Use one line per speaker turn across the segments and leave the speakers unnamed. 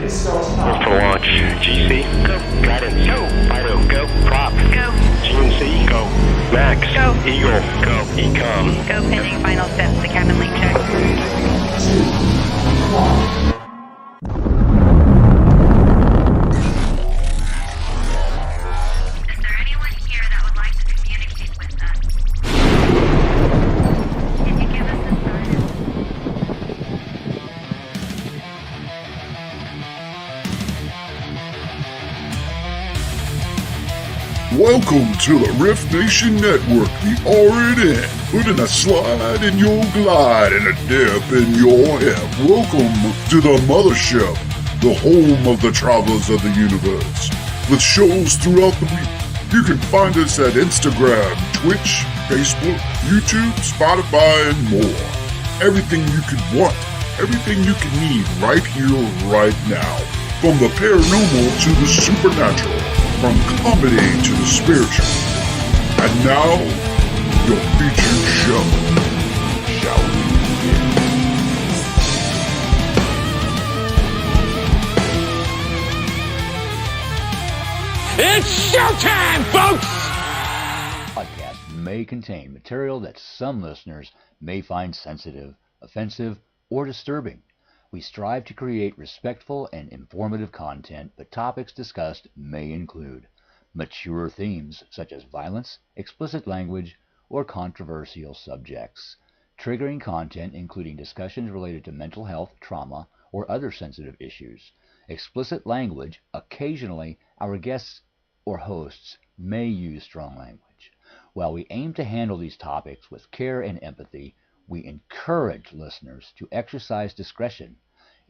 For launch. GC, go. Guidance, go. Fido, go. Prop, go. GNC, go. Max, go. Eagle, go. Ecom,
go. Pending final steps to cabin link check.
2, 1.
Is there anyone here that would like to communicate with us? Can you give us a sign?
Welcome to the R.I.F.T Nation Network, the RNN, putting a slide in your glide and a dip in your hip. Welcome to the mothership, the home of the travelers of the universe. With shows throughout the week, you can find us at Instagram, Twitch, Facebook, YouTube, Spotify, and more. Everything you could want, everything you can need right here, right now. From the paranormal to the supernatural. From comedy to the spiritual. And now, your featured show. Shall we begin?
It's showtime, folks!
Podcast may contain material that some listeners may find sensitive, offensive, or disturbing. We strive to create respectful and informative content, but topics discussed may include mature themes such as violence, explicit language, or controversial subjects, triggering content including discussions related to mental health, trauma, or other sensitive issues, explicit language. Occasionally, our guests or hosts may use strong language. While we aim to handle these topics with care and empathy, we encourage listeners to exercise discretion.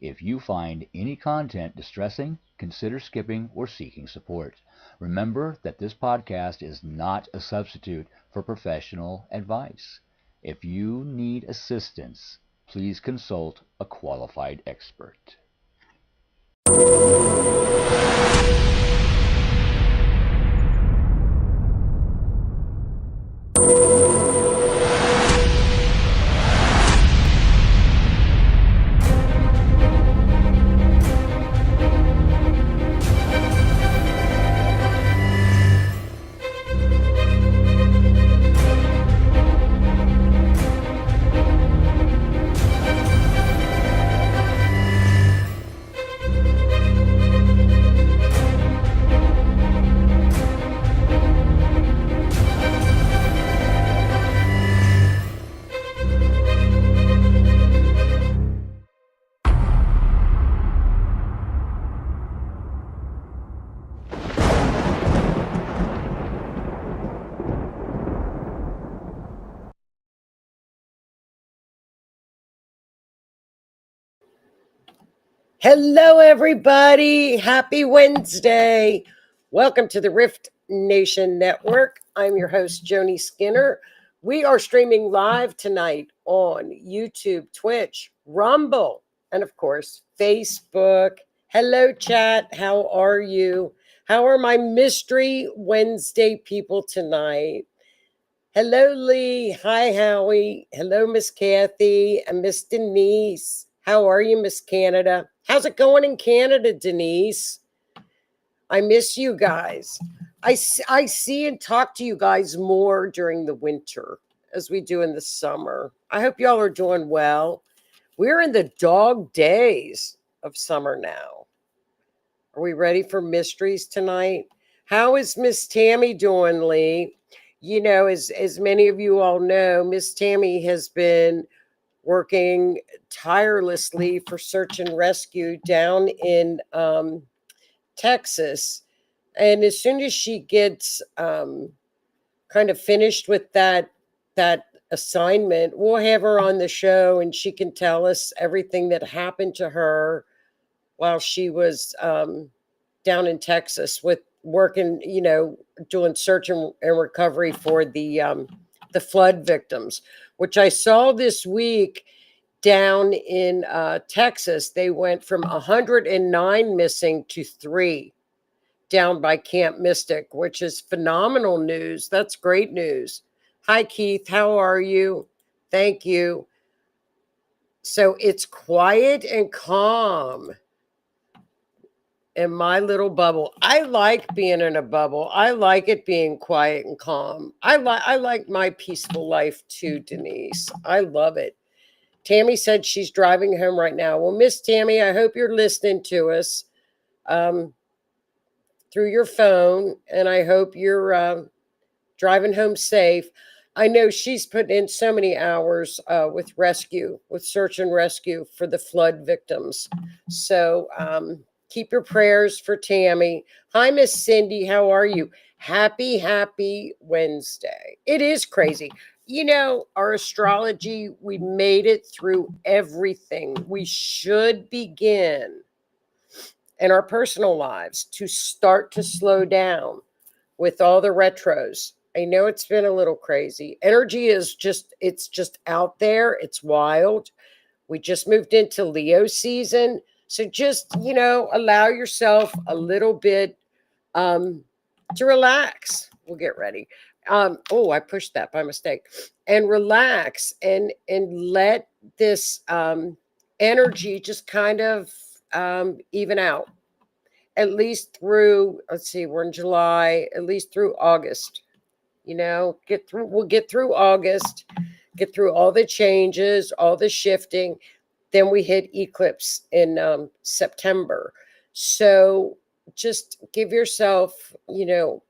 If you find any content distressing, consider skipping or seeking support. Remember that this podcast is not a substitute for professional advice. If you need assistance, please consult a qualified expert.
Hello, everybody. Happy Wednesday. Welcome to the R.I.F.T Nation Network. I'm your host, Joni Skinner. We are streaming live tonight on YouTube, Twitch, Rumble, and of course, Facebook. Hello, chat. How are you? How are my Mystery Wednesday people tonight? Hello, Lee. Hi, Howie. Hello, Miss Kathy and Miss Denise. How are you, Miss Canada? How's it going in Canada, Denise? I miss you guys. I see and talk to you guys more during the winter as we do in the summer. I hope y'all are doing well. We're in the dog days of summer now. Are we ready for mysteries tonight? How is Miss Tammy doing, Lee? You know, as many of you all know, Miss Tammy has been working tirelessly for search and rescue down in Texas. And as soon as she gets kind of finished with that assignment, we'll have her on the show and she can tell us everything that happened to her while she was down in Texas with working, you know, doing search and recovery for the flood victims, which I saw this week down in Texas. They went from 109 missing to 3 down by Camp Mystic, which is phenomenal news. That's great news. Hi, Keith. How are you? Thank you. So it's quiet and calm. in my little bubble. I like being in a bubble. I like it being quiet and calm. I like my peaceful life too, Denise. I love it. Tammy said she's driving home right now. Well, Miss Tammy, I hope you're listening to us through your phone, and I hope you're driving home safe. I know she's put in so many hours with rescue, with search and rescue for the flood victims. So keep your prayers for Tammy. Hi, Miss Cindy. How are you? Happy Wednesday. It is crazy. You know, our astrology, we made it through everything. We should begin in our personal lives to start to slow down with all the retros. I know it's been a little crazy. Energy is it's just out there. It's wild. We just moved into Leo season. So just, allow yourself a little bit to relax. We'll get ready. Oh, I pushed that by mistake. And relax and let this energy just kind of even out. At least through, let's see, we're in July, at least through August. We'll get through August, get through all the changes, all the shifting. Then we hit eclipse in September. So just give yourself,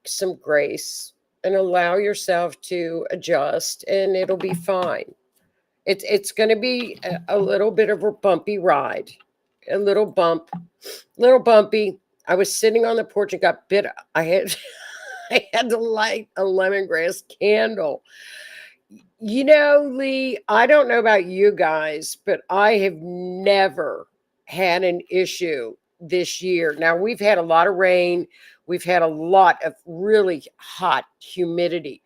some grace and allow yourself to adjust, and it'll be fine. It's going to be a little bit of a bumpy ride, a little bumpy. I was sitting on the porch and got bit. I had to light a lemongrass candle. Lee, I don't know about you guys, but I have never had an issue this year. Now, we've had a lot of rain. We've had a lot of really hot humidity.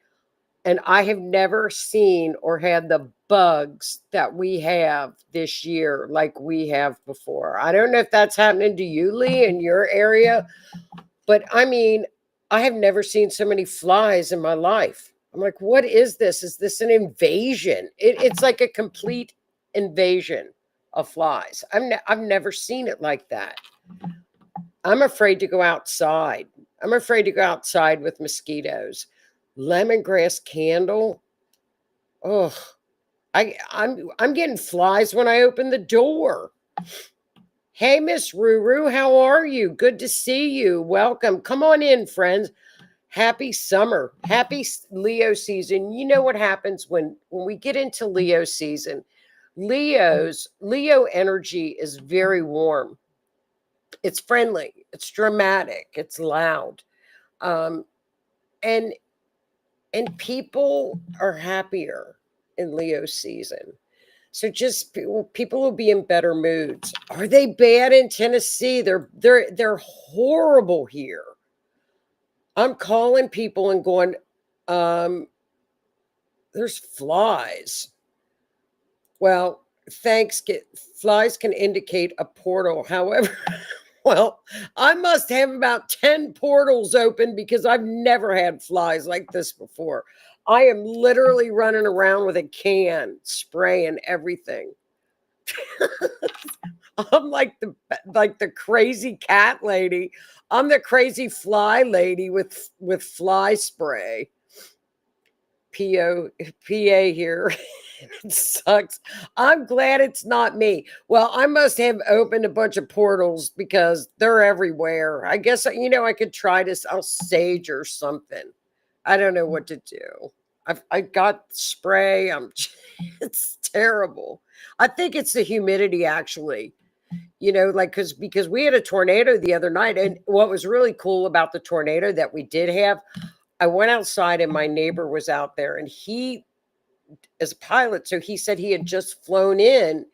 And I have never seen or had the bugs that we have this year like we have before. I don't know if that's happening to you, Lee, in your area, but I mean, I have never seen so many flies in my life. I'm like, what is this? Is this an invasion? It's like a complete invasion of flies. I've never seen it like that. I'm afraid to go outside. I'm afraid to go outside with mosquitoes. Lemongrass candle. Oh, I'm getting flies when I open the door. Hey, Miss Ruru, how are you? Good to see you. Welcome. Come on in, friends. Happy summer. Happy Leo season. You know what happens when we get into Leo season? Leo energy is very warm. It's friendly. It's dramatic. It's loud. And people are happier in Leo season. So just people will be in better moods. Are they bad in Tennessee? They're horrible here. I'm calling people and going, there's flies. Well, flies can indicate a portal. However, well, I must have about 10 portals open because I've never had flies like this before. I am literally running around with a can, spraying everything. I'm like the crazy cat lady. I'm the crazy fly lady with fly spray. PA here. It sucks. I'm glad it's not me. Well, I must have opened a bunch of portals because they're everywhere. I guess, I could try this. I'll sage or something. I don't know what to do. I got spray. It's terrible. I think it's the humidity, actually. Because we had a tornado the other night. And what was really cool about the tornado that we did have, I went outside and my neighbor was out there, and he is a pilot. So he said he had just flown in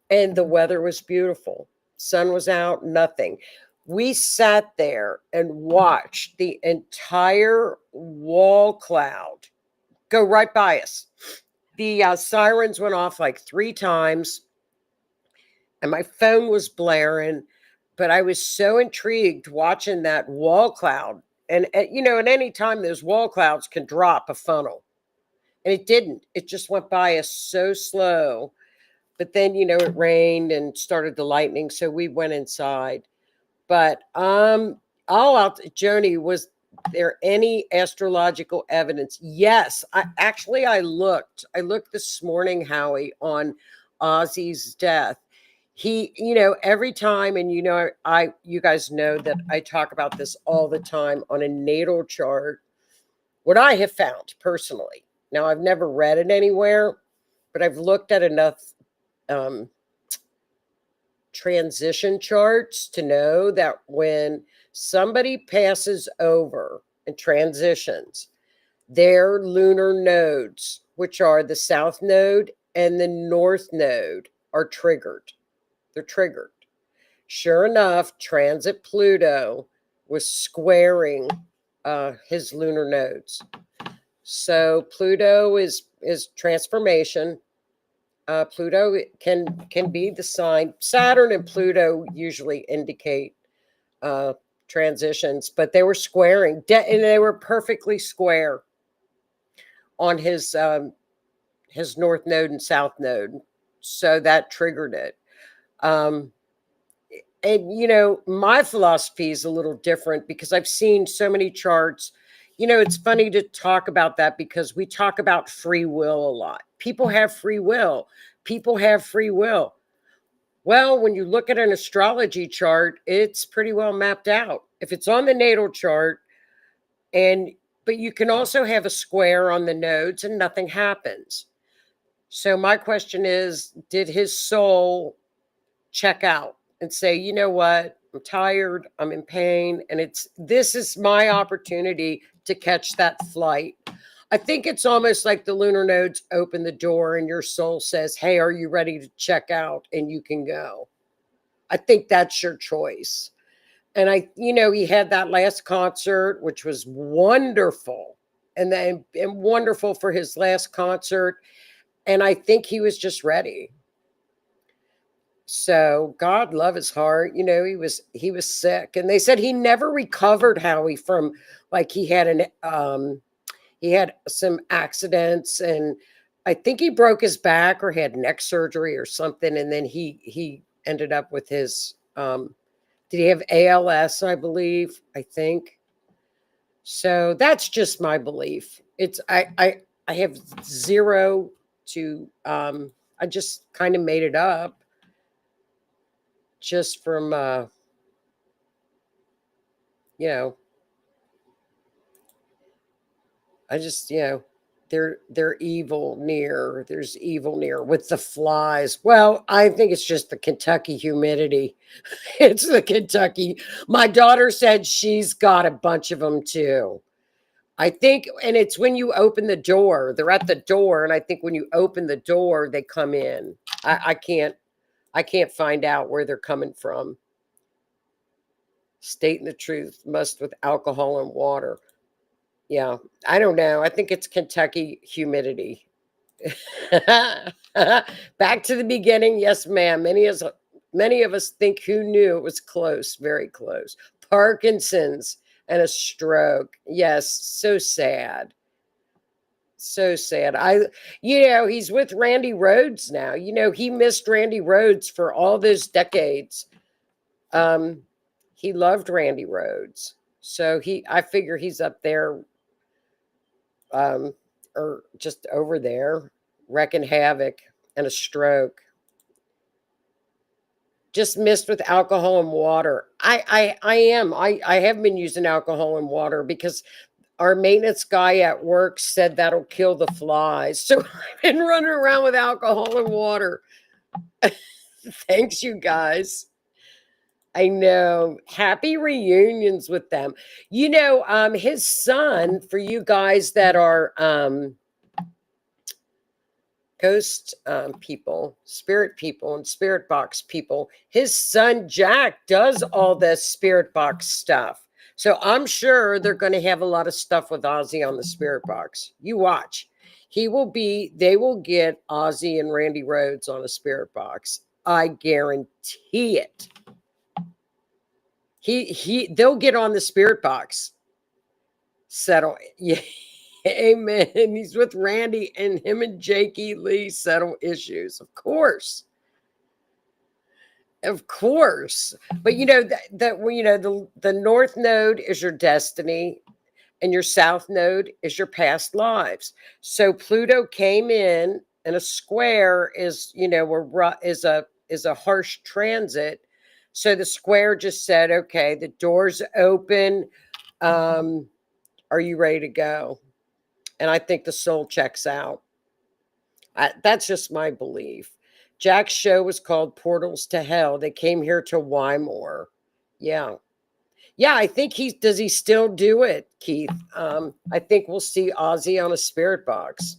and the weather was beautiful. Sun was out, nothing. We sat there and watched the entire wall cloud go right by us. The sirens went off like 3 times and my phone was blaring, but I was so intrigued watching that wall cloud. And, at any time those wall clouds can drop a funnel. And it didn't. It just went by us so slow. But then, it rained and started the lightning. So we went inside. But all out, Joni, was there any astrological evidence? Yes, I looked. I looked this morning, Howie, on Ozzy's death. He, every time, and you guys know that I talk about this all the time on a natal chart. What I have found personally, now I've never read it anywhere, but I've looked at enough transition charts to know that when somebody passes over and transitions, their lunar nodes, which are the south node and the north node, are triggered. They're triggered. Sure enough, transit Pluto was squaring his lunar nodes. So Pluto is transformation. Pluto can be the sign. Saturn and Pluto usually indicate transitions, but they were squaring, and they were perfectly square on his north node and south node. So that triggered it. And my philosophy is a little different because I've seen so many charts. It's funny to talk about that because we talk about free will a lot. People have free will. People have free will. Well, when you look at an astrology chart, it's pretty well mapped out. If it's on the natal chart, but you can also have a square on the nodes and nothing happens. So my question is, did his soul check out and say, you know what, I'm tired, I'm in pain, and this is my opportunity to catch that flight? I think it's almost like the lunar nodes open the door and your soul says, hey, are you ready to check out? And you can go. I think that's your choice. And he had that last concert, which was wonderful, and wonderful for his last concert. And I think he was just ready. So God love his heart. He was sick, and they said he never recovered, Howie, from, like, he had some accidents, and I think he broke his back or had neck surgery or something, and then he ended up with his did he have ALS, I believe, I think. So that's just my belief. It's I have zero to I just kind of made it up just from I just they're evil near. There's evil near with the flies. Well, I think it's just the Kentucky humidity. It's the Kentucky. My daughter said she's got a bunch of them too. I think, and it's when you open the door, they're at the door, and I think when you open the door, they come in. I can't find out where they're coming from. Stating the truth must with alcohol and water. Yeah, I don't know. I think it's Kentucky humidity. Back to the beginning. Yes, ma'am. Many of us think, who knew it was close, very close. Parkinson's and a stroke. Yes, so sad. So sad. He's with Randy Rhoads now. He missed Randy Rhoads for all those decades. He loved Randy Rhoads. So I figure he's up there, or just over there, wrecking havoc, and a stroke. Just missed with alcohol and water. I have been using alcohol and water because our maintenance guy at work said that'll kill the flies. So I've been running around with alcohol and water. Thanks, you guys. I know. Happy reunions with them. His son, for you guys that are ghost people, and spirit box people, his son Jack does all this spirit box stuff. So I'm sure they're going to have a lot of stuff with Ozzy on the spirit box. You watch. They will get Ozzy and Randy Rhoads on a spirit box. I guarantee it. They'll get on the spirit box. Settle. Yeah. Amen. He's with Randy, and him and Jakey Lee settle issues. Of course. Of course. But the north node is your destiny and your south node is your past lives. So Pluto came in and a square is, is a harsh transit. So the square just said, okay, the door's open. Are you ready to go? And I think the soul checks out. That's just my belief. Jack's show was called Portals to Hell. They came here to Wymore. Yeah. Yeah, I think does he still do it, Keith? I think we'll see Ozzy on a spirit box.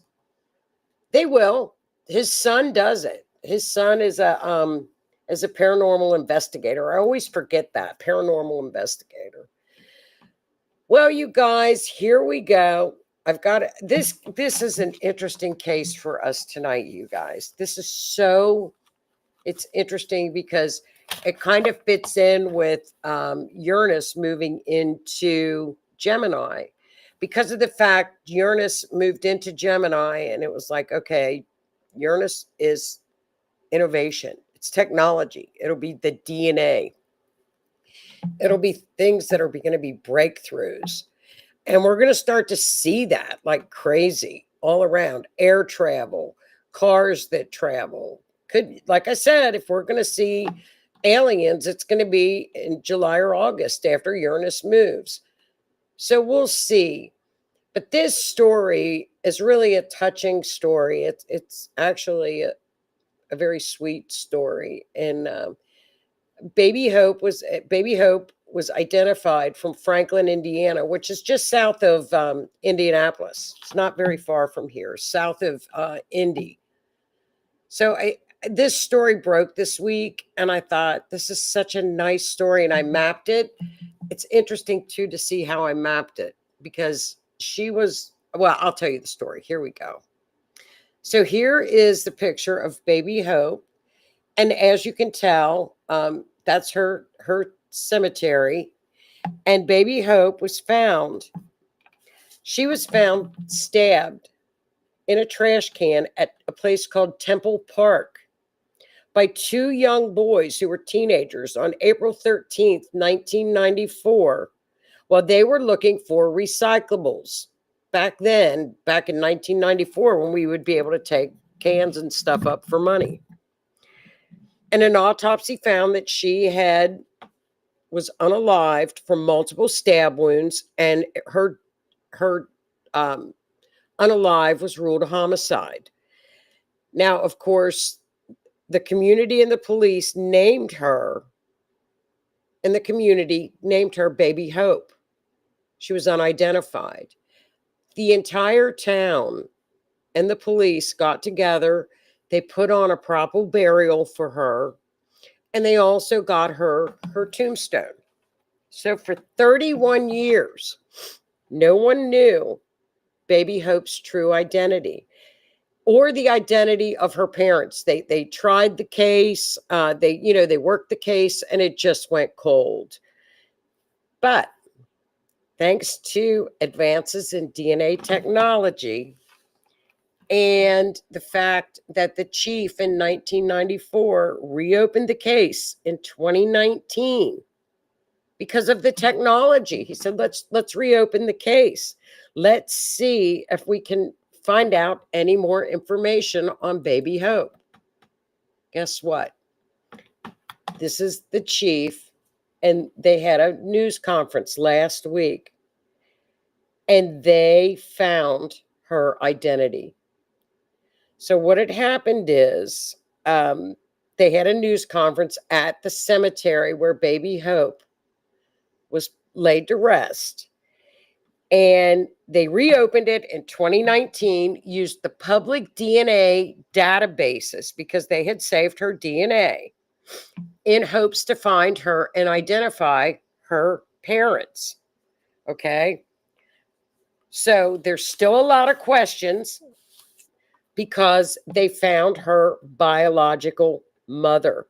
They will. His son does it. His son is a paranormal investigator. I always forget that. Paranormal investigator. Well, you guys, here we go. I've got this. This is an interesting case for us tonight, you guys. It's interesting because it kind of fits in with Uranus moving into Gemini because of the fact Uranus moved into Gemini and it was like, okay, Uranus is innovation. It's technology. It'll be the DNA. It'll be things that are going to be breakthroughs. And we're going to start to see that like crazy all around. Air travel, cars that travel. Could, like I said, if we're going to see aliens, it's going to be in July or August after Uranus moves. So we'll see. But this story is really a touching story. It's actually a very sweet story. And Baby Hope was identified from Franklin, Indiana, which is just south of Indianapolis. It's not very far from here, south of Indy. So this story broke this week, and I thought this is such a nice story, and I mapped it. It's interesting too to see how I mapped it because she was. Well, I'll tell you the story. Here we go. So here is the picture of Baby Hope, and as you can tell, that's her cemetery. And Baby Hope was found. She was found stabbed in a trash can at a place called Temple Park by two young boys who were teenagers on April 13th, 1994, while they were looking for recyclables. Back then, back in 1994, when we would be able to take cans and stuff up for money. And an autopsy found that she was unalived from multiple stab wounds, and her unalive was ruled a homicide. Now, of course, the community and the police named her Baby Hope. She was unidentified. The entire town and the police got together. They put on a proper burial for her, and they also got her tombstone. So for 31 years, no one knew Baby Hope's true identity or the identity of her parents. They tried the case, they worked the case, and it just went cold. But thanks to advances in DNA technology and the fact that the chief in 1994 reopened the case in 2019 because of the technology. He said, let's reopen the case. Let's see if we can find out any more information on Baby Hope. Guess what? This is the chief, and they had a news conference last week, and they found her identity. So what had happened is they had a news conference at the cemetery where Baby Hope was laid to rest. And they reopened it in 2019, used the public DNA databases because they had saved her DNA in hopes to find her and identify her parents. Okay. So there's still a lot of questions because they found her biological mother.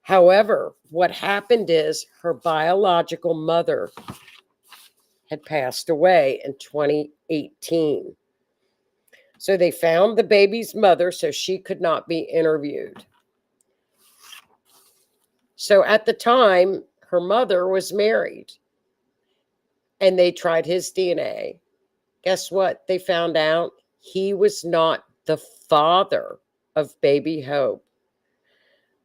However, what happened is her biological mother had passed away in 2018. So they found the baby's mother so she could not be interviewed. So at the time, her mother was married and they tried his DNA. Guess what? They found out he was not the father of baby Hope.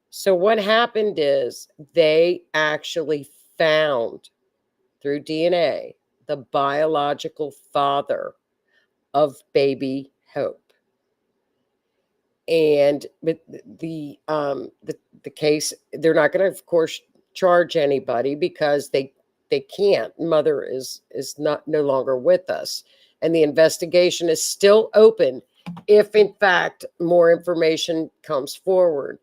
So what happened is they actually found through DNA the biological father of baby Hope. And with the case, they're not going to, of course, charge anybody because they can't. Mother is not no longer with us, and the investigation is still open if in fact more information comes forward.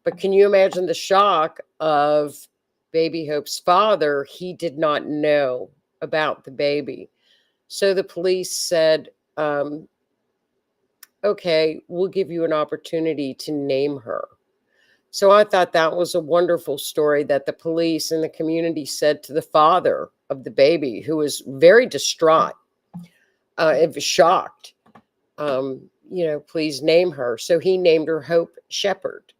But can you imagine the shock of baby Hope's father? He did not know about the baby. So the police said, okay, we'll give you an opportunity to name her. So I thought that was a wonderful story that the police and the community said to the father of the baby, who was very distraught, shocked, please name her. So he named her Hope Shepherd.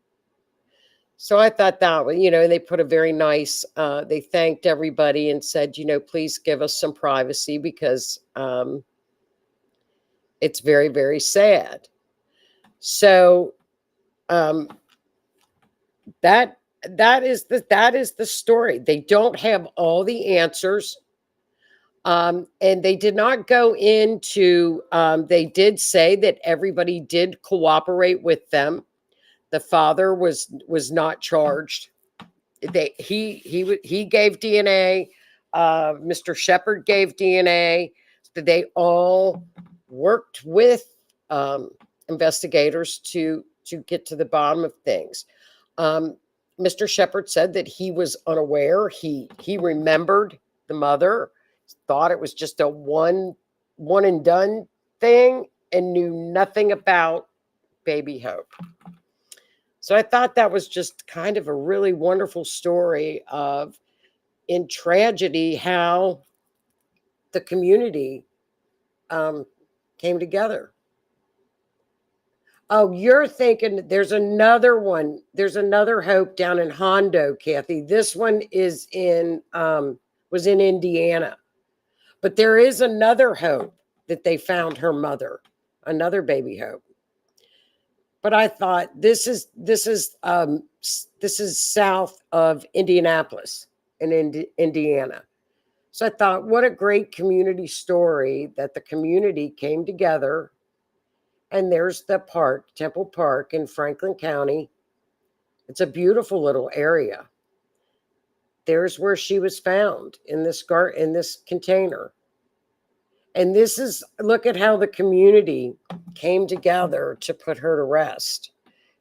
So I thought that, they put a very nice, they thanked everybody and said, please give us some privacy because it's very, very sad. So that is the story. They don't have all the answers. And they did not go into, they did say that everybody did cooperate with them. The father was not charged. He gave DNA. Mr. Shepherd gave DNA. They all worked with investigators to get to the bottom of things. Mr. Shepherd said that he was unaware. He remembered the mother, thought it was just a one and done thing, and knew nothing about baby Hope. So I thought that was just kind of a really wonderful story of, in tragedy, how the community came together. Oh, you're thinking there's another one. There's another Hope down in Hondo, Kathy. This one is was in Indiana. But there is another Hope that they found her mother, another baby Hope. But I thought this is south of Indianapolis in Indiana. So I thought, what a great community story that the community came together. And there's the park, Temple Park in Franklin County. It's a beautiful little area. There's where she was found, in this container. And this is, look at how the community came together to put her to rest.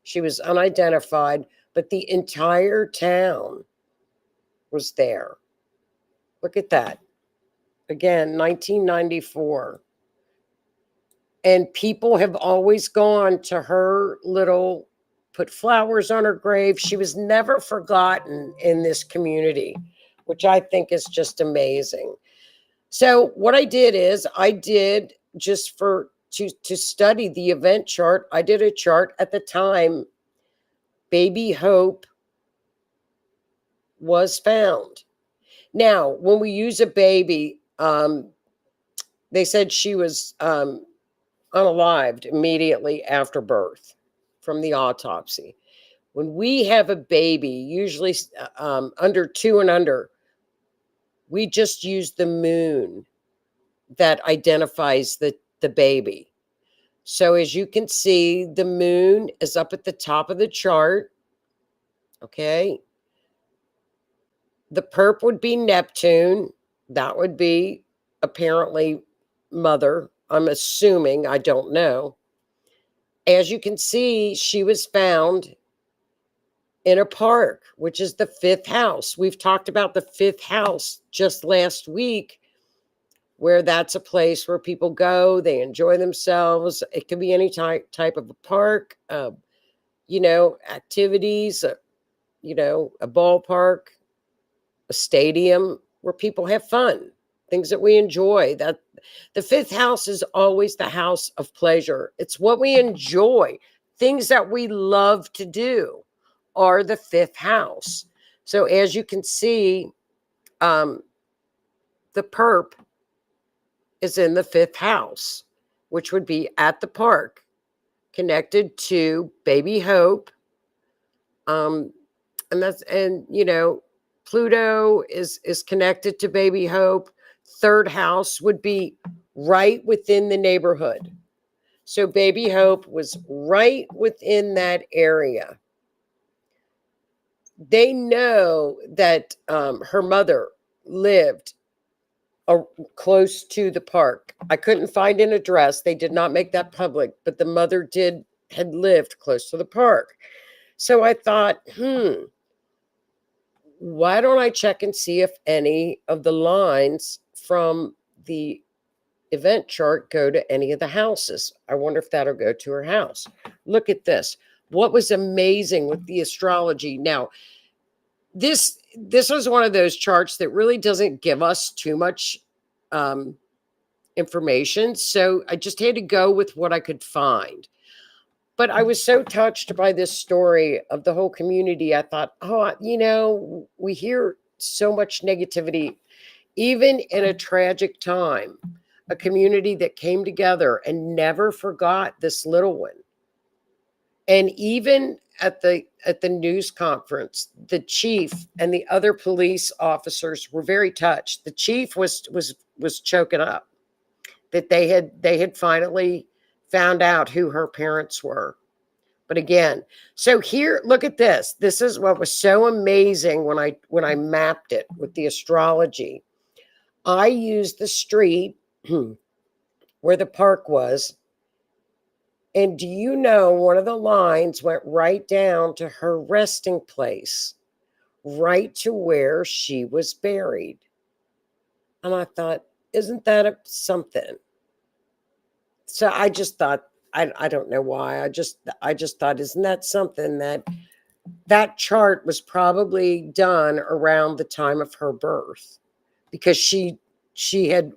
She was unidentified, but the entire town was there. Look at that. Again, 1994. And people have always gone to her little, put flowers on her grave. She was never forgotten in this community, which I think is just amazing. So what I did is just to study the event chart. I did a chart at the time baby Hope was found. Now, when we use a baby, they said she was unalived immediately after birth from the autopsy. When we have a baby, usually under 2 and under, we just use the moon that identifies the baby. So as you can see, the moon is up at the top of the chart. Okay. The perp would be Neptune. That would be apparently mother. I'm assuming, I don't know. As you can see, she was found in a park, which is the 5th house. We've talked about the 5th house just last week, where that's a place where people go, they enjoy themselves. It could be any type of a park, activities, a ballpark, a stadium where people have fun, things that we enjoy. That the 5th house is always the house of pleasure. It's what we enjoy. Things that we love to do are the 5th house. So as you can see, the perp is in the 5th house, which would be at the park, connected to baby Hope. And Pluto is connected to baby Hope. 3rd house would be right within the neighborhood. So baby Hope was right within that area. They know that her mother lived close to the park. I couldn't find an address. They did not make that public, but the mother had lived close to the park. So I thought, why don't I check and see if any of the lines from the event chart go to any of the houses? I wonder if that'll go to her house. Look at this. What was amazing with the astrology. Now, this was one of those charts that really doesn't give us too much information. So I just had to go with what I could find. But I was so touched by this story of the whole community. I thought, we hear so much negativity, even in a tragic time, a community that came together and never forgot this little one. And even at the news conference, the chief and the other police officers were very touched. The chief was choking up that they had finally found out who her parents were. But again, so here, look at this. This is what was so amazing when I mapped it with the astrology. I used the street where the park was. And do you know, one of the lines went right down to her resting place, right to where she was buried. And I thought, isn't that something? So I just thought, I don't know why. I just thought, isn't that something that chart was probably done around the time of her birth, because she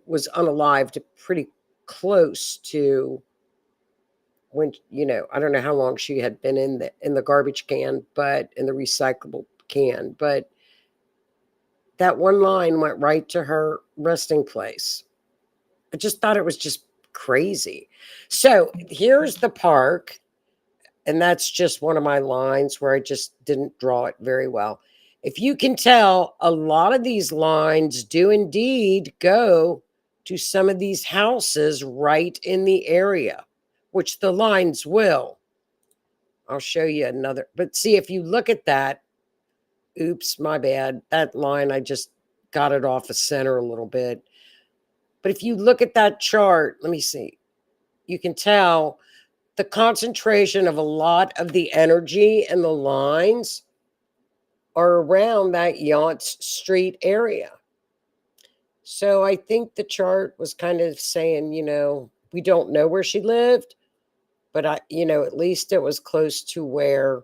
was unalived pretty close to when, I don't know how long she had been in the garbage can, but in the recyclable can, but that one line went right to her resting place. I just thought it was just crazy. So here's the park, and that's just one of my lines where I just didn't draw it very well. If you can tell, a lot of these lines do indeed go to some of these houses right in the area, which the lines will. I'll show you another. But see, if you look at that, oops, my bad. That line, I just got it off the center a little bit. But if you look at that chart, let me see. You can tell the concentration of a lot of the energy and the lines are around that Yance Street area. So I think the chart was kind of saying, we don't know where she lived, but at least it was close to where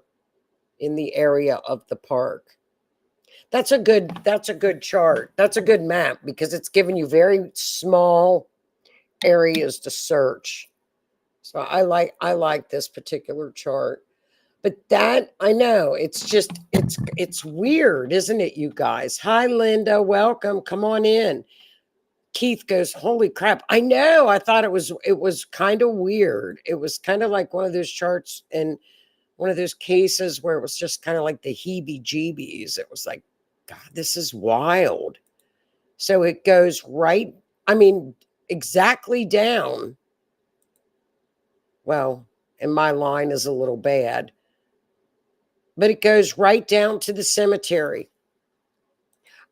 in the area of the park. That's a good chart. That's a good map, because it's giving you very small areas to search. So I like this particular chart. But that, I know, it's weird, isn't it, you guys? Hi, Linda. Welcome. Come on in. Keith goes, holy crap. I know. I thought it was kind of weird. It was kind of like one of those charts and one of those cases where it was just kind of like the heebie-jeebies. It was like, God, this is wild. So it goes right, exactly down. Well, and my line is a little bad, but it goes right down to the cemetery.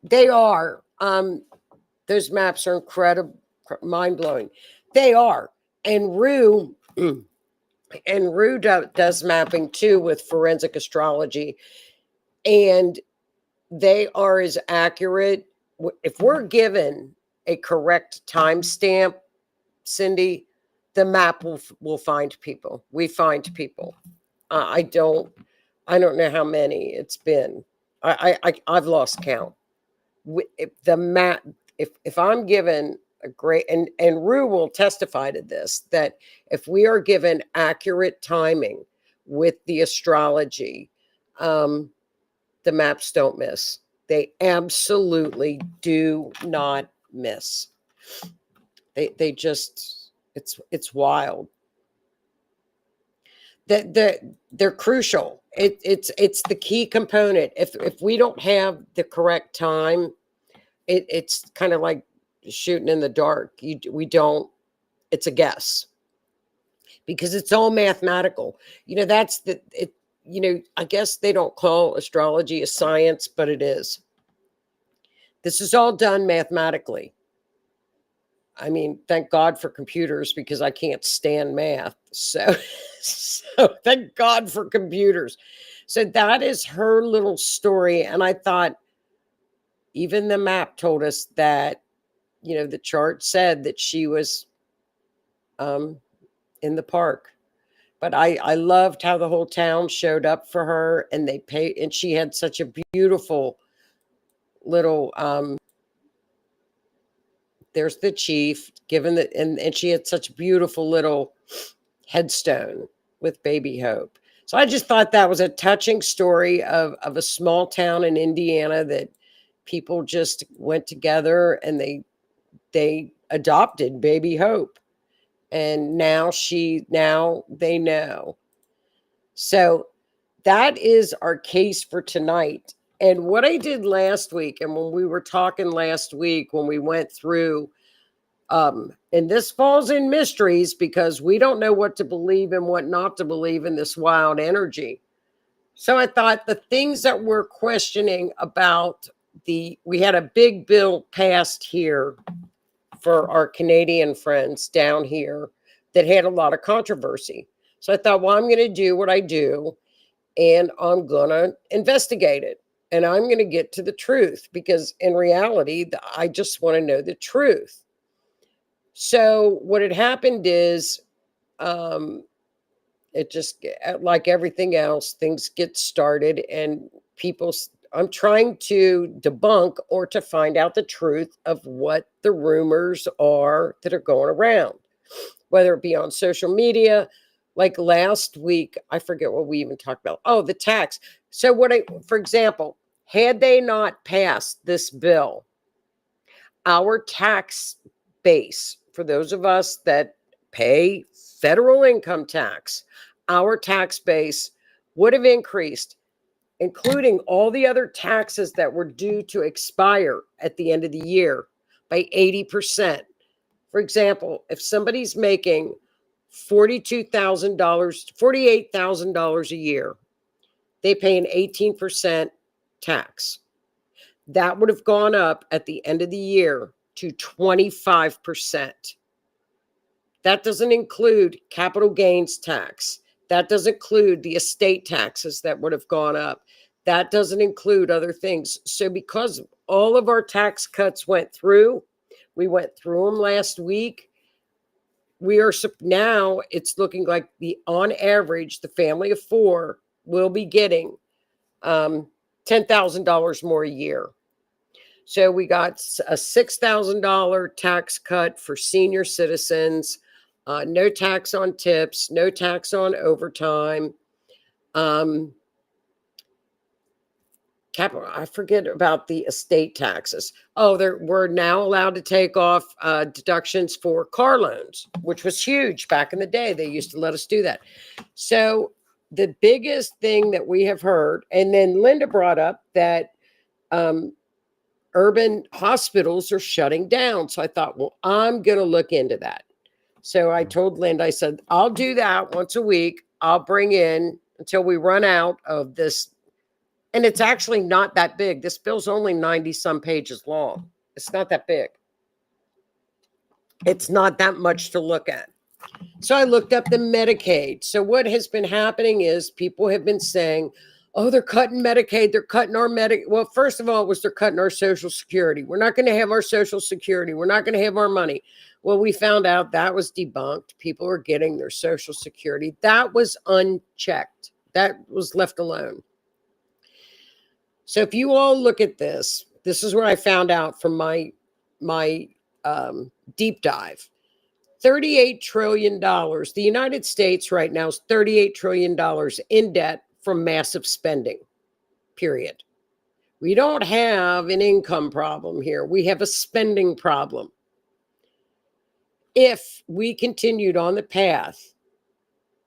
They are, those maps are incredible, mind-blowing. They are. And Rue does mapping too with forensic astrology. And they are as accurate. If we're given a correct timestamp, Cindy, the map will find people. We find people. I don't know how many it's been. I've lost count. If the map, if I'm given a great, and Rue will testify to this, that if we are given accurate timing with the astrology, the the maps don't miss. They absolutely do not miss. They just, it's wild. They're crucial. It's the key component. If we don't have the correct time, it's kind of like shooting in the dark. We don't. It's a guess because it's all mathematical. That's the it. I guess they don't call astrology a science, but it is. This is all done mathematically. I mean, thank God for computers because I can't stand math. So thank God for computers. So that is her little story. And I thought, even the map told us that, the chart said that she was in the park. But I loved how the whole town showed up for her, and they paid, and she had such a beautiful little there's the chief given the and she had such a beautiful little headstone with baby Hope. So I just thought that was a touching story of a small town in Indiana that people just went together and they adopted baby Hope. And now they know. So that is our case for tonight. And what I did last week, and when we were talking last week, when we went through, and this falls in mysteries because we don't know what to believe and what not to believe in this wild energy. So I thought the things that we're questioning about we had a big bill passed here for our Canadian friends down here that had a lot of controversy. So I thought, well, I'm going to do what I do, and I'm going to investigate it. And I'm going to get to the truth because in reality, I just want to know the truth. So what had happened is it just, like everything else, things get started and I'm trying to debunk or to find out the truth of what the rumors are that are going around, whether it be on social media. Like last week, I forget what we even talked about. Oh, the tax. So for example, had they not passed this bill, our tax base, for those of us that pay federal income tax, our tax base would have increased, including all the other taxes that were due to expire at the end of the year, by 80%. For example, if somebody's making $42,000, $48,000 a year, they pay an 18% tax. That would have gone up at the end of the year to 25%. That doesn't include capital gains tax. That doesn't include the estate taxes that would have gone up. That doesn't include other things. So because all of our tax cuts went through, we went through them last week. Now it's looking like on average, the family of four will be getting $10,000 more a year. So we got a $6,000 tax cut for senior citizens, no tax on tips, no tax on overtime. I forget about the estate taxes. Oh, we're now allowed to take off deductions for car loans, which was huge back in the day. They used to let us do that. So the biggest thing that we have heard, and then Linda brought up that urban hospitals are shutting down. So I thought, well, I'm going to look into that. So I told Linda, I said, I'll do that once a week. I'll bring in until we run out of this. And it's actually not that big. This bill's only 90 some pages long. It's not that big. It's not that much to look at. So I looked up the Medicaid. So what has been happening is people have been saying, oh, they're cutting Medicaid. They're cutting our Medicaid. Well, first of all, they're cutting our Social Security. We're not going to have our Social Security. We're not going to have our money. Well, we found out that was debunked. People are getting their Social Security. That was unchecked. That was left alone. So if you all look at this is where I found out from my deep dive. $38 trillion. The United States right now is $38 trillion in debt from massive spending, period. We don't have an income problem here. We have a spending problem. If we continued on the path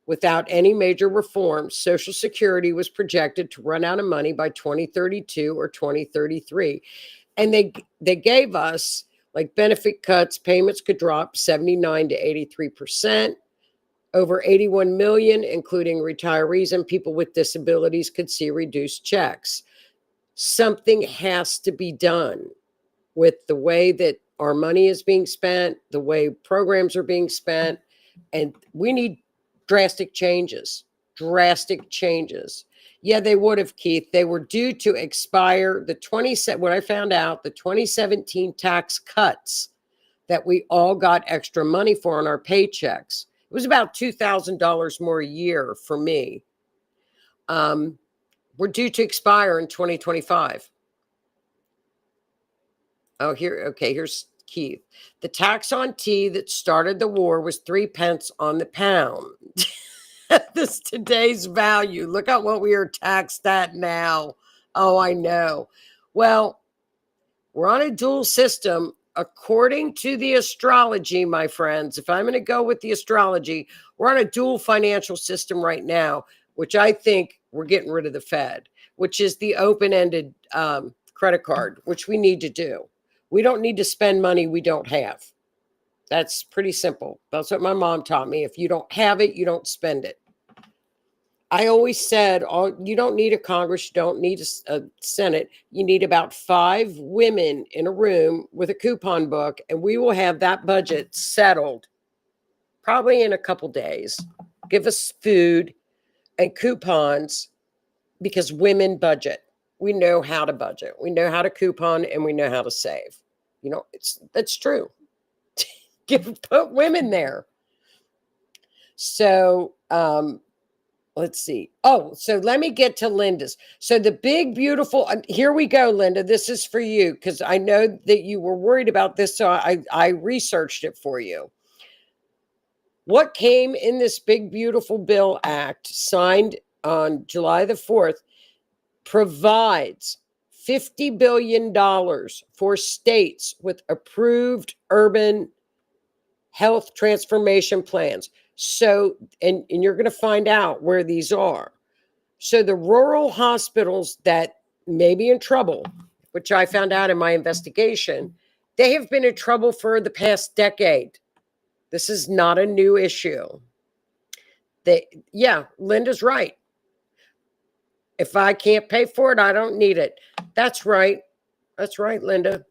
without any major reforms, Social Security was projected to run out of money by 2032 or 2033. And they gave us like benefit cuts, payments could drop 79 to 83%. Over 81 million, including retirees and people with disabilities, could see reduced checks. Something has to be done with the way that our money is being spent, the way programs are being spent, and we need drastic changes. Drastic changes. Yeah, they would have, Keith. They were due to expire what I found out, the 2017 tax cuts that we all got extra money for on our paychecks. It was about $2,000 more a year for me. We're due to expire in 2025. Oh, here's Keith. The tax on tea that started the war was 3 pence on the pound. This today's value. Look at what we are taxed at now. Oh, I know. Well, we're on a dual system. According to the astrology, my friends, if I'm going to go with the astrology, we're on a dual financial system right now, which I think we're getting rid of the Fed, which is the open-ended credit card, which we need to do. We don't need to spend money we don't have. That's pretty simple. That's what my mom taught me. If you don't have it, you don't spend it. I always said, you don't need a Congress, you don't need a Senate. You need about 5 women in a room with a coupon book, and we will have that budget settled probably in a couple days. Give us food and coupons because women budget. We know how to budget. We know how to coupon, and we know how to save. You know, that's true. Put women there. So, let's see. Oh, so let me get to Linda's. So the big, beautiful, here we go, Linda. This is for you because I know that you were worried about this. So I researched it for you. What came in this big, beautiful bill act signed on July the 4th provides $50 billion for states with approved urban health transformation plans. So, and you're going to find out where these are. So the rural hospitals that may be in trouble, which I found out in my investigation, they have been in trouble for the past decade. This is not a new issue. Yeah, Linda's right. If I can't pay for it, I don't need it. That's right. That's right, Linda.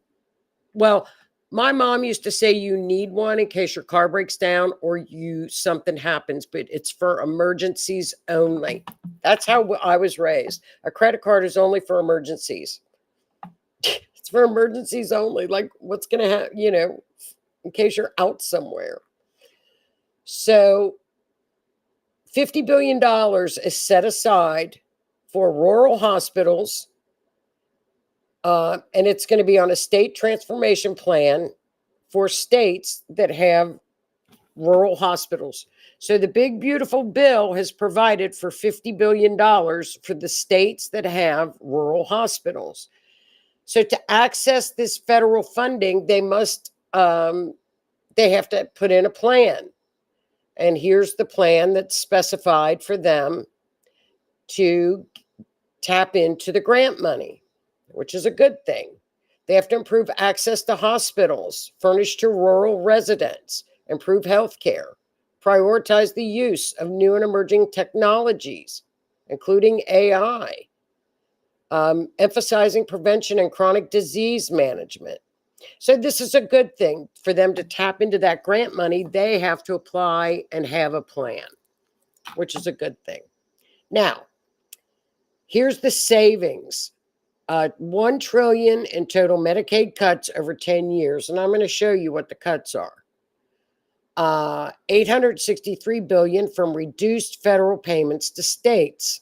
Well, my mom used to say you need one in case your car breaks down or something happens, but it's for emergencies only. That's how I was raised. A credit card is only for emergencies. It's for emergencies only. Like what's going to happen, in case you're out somewhere. So $50 billion is set aside for rural hospitals. And it's going to be on a state transformation plan for states that have rural hospitals. So the big, beautiful bill has provided for $50 billion for the states that have rural hospitals. So to access this federal funding, they have to put in a plan. And here's the plan that's specified for them to tap into the grant money, which is a good thing. They have to improve access to hospitals, furnish to rural residents, improve healthcare, prioritize the use of new and emerging technologies, including AI, emphasizing prevention and chronic disease management. So this is a good thing for them to tap into that grant money. They have to apply and have a plan, which is a good thing. Now, here's the savings. $1 trillion in total Medicaid cuts over 10 years. And I'm going to show you what the cuts are. $863 billion from reduced federal payments to states.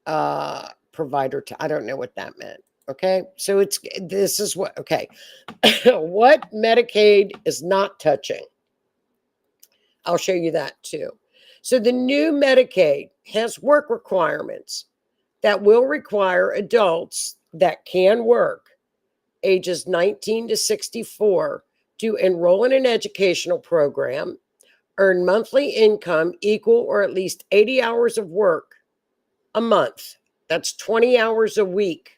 Provider, I don't know what that meant. Okay. So this is what, okay. What Medicaid is not touching. I'll show you that too. So the new Medicaid has work requirements. that will require adults that can work, ages 19 to 64, to enroll in an educational program, earn monthly income equal or at least 80 hours of work a month. That's 20 hours a week.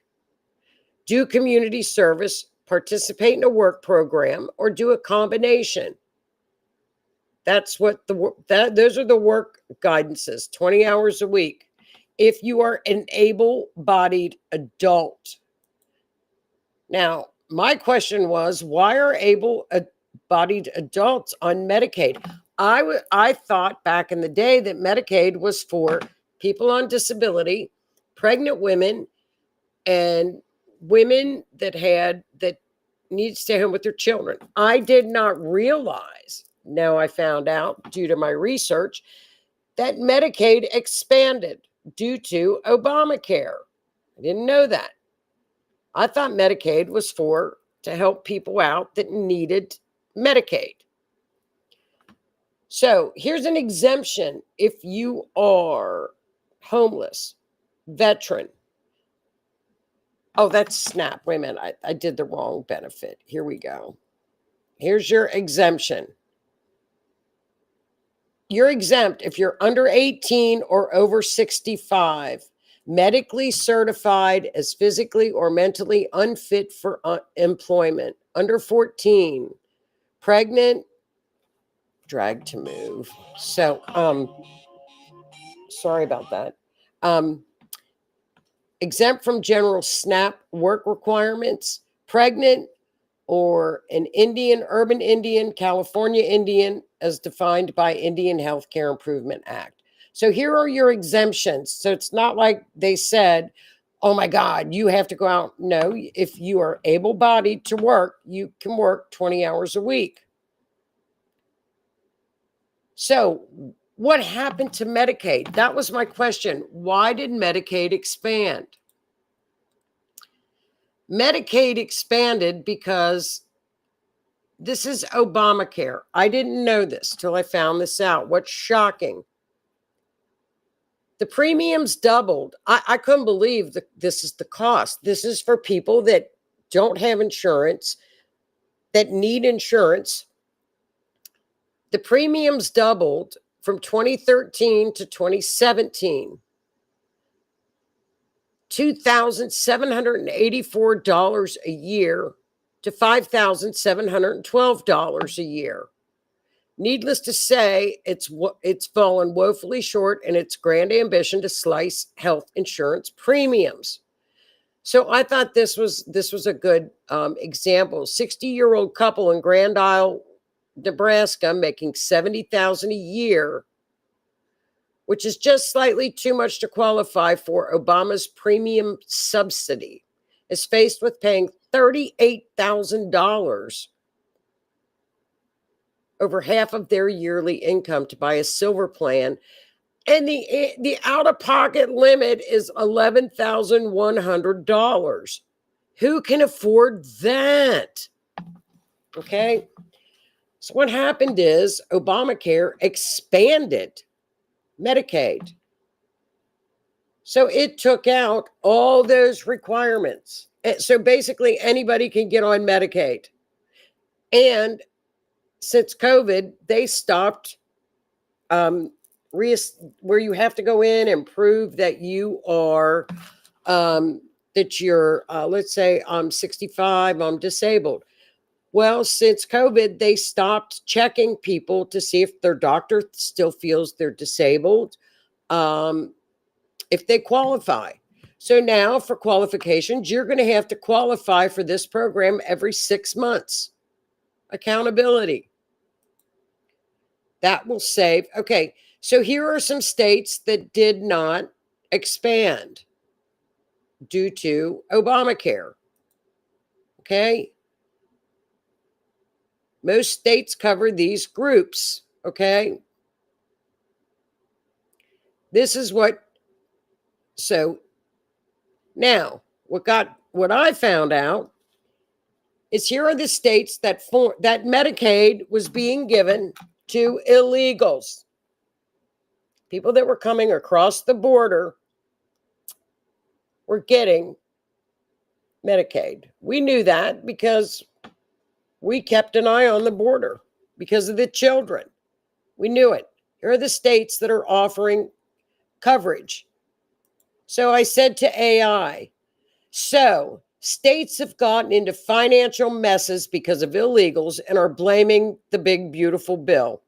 Do community service, participate in a work program, or do a combination. That's what those are the work guidances, 20 hours a week. If you are an able-bodied adult. Now, my question was, why are able-bodied adults on Medicaid? I thought back in the day that Medicaid was for people on disability, pregnant women, and women that need to stay home with their children. I did not realize, now I found out due to my research, that Medicaid expanded due to Obamacare. I didn't know that. I thought Medicaid was to help people out that needed Medicaid. So here's an exemption if you are homeless, veteran. Oh, that's SNAP. Wait a minute. I did the wrong benefit. Here we go. Here's your exemption. You're exempt if you're under 18 or over 65, medically certified as physically or mentally unfit for employment, under 14, pregnant, drag to move. So, sorry about that. Exempt from general SNAP work requirements, pregnant, or an Indian, urban Indian, California Indian, as defined by Indian Healthcare Improvement Act. So here are your exemptions. So it's not like they said, oh my God, you have to go out. No, if you are able-bodied to work, you can work 20 hours a week. So what happened to Medicaid? That was my question. Why did Medicaid expand? Medicaid expanded because this is Obamacare. I didn't know this till I found this out. What's shocking? The premiums doubled. I couldn't believe that this is the cost. This is for people that don't have insurance, that need insurance. The premiums doubled from 2013 to 2017. $2,784 a year to $5,712 a year. Needless to say, it's fallen woefully short in its grand ambition to slice health insurance premiums. So I thought this was a good example. 60-year-old couple in Grand Isle, Nebraska, making $70,000 a year, which is just slightly too much to qualify for Obama's premium subsidy, is faced with paying $38,000, over half of their yearly income, to buy a silver plan. And the out-of-pocket limit is $11,100. Who can afford that? Okay. So what happened is Obamacare expanded Medicaid. So it took out all those requirements. So basically anybody can get on Medicaid. And since COVID, they stopped where you have to go in and prove that you are, that you're, let's say I'm 65, I'm disabled. Well, since COVID, they stopped checking people to see if their doctor still feels they're disabled, if they qualify. So now for qualifications, you're going to have to qualify for this program every 6 months. Accountability. That will save. Okay, so here are some states that did not expand due to Obamacare. Okay. Most states cover these groups. Okay. This is so now what I found out is here are the states that Medicaid was being given to illegals, people that were coming across the border were getting Medicaid. We knew that because we kept an eye on the border because of the children. We knew it. Here are the states that are offering coverage. So I said to AI, so states have gotten into financial messes because of illegals and are blaming the big, beautiful bill.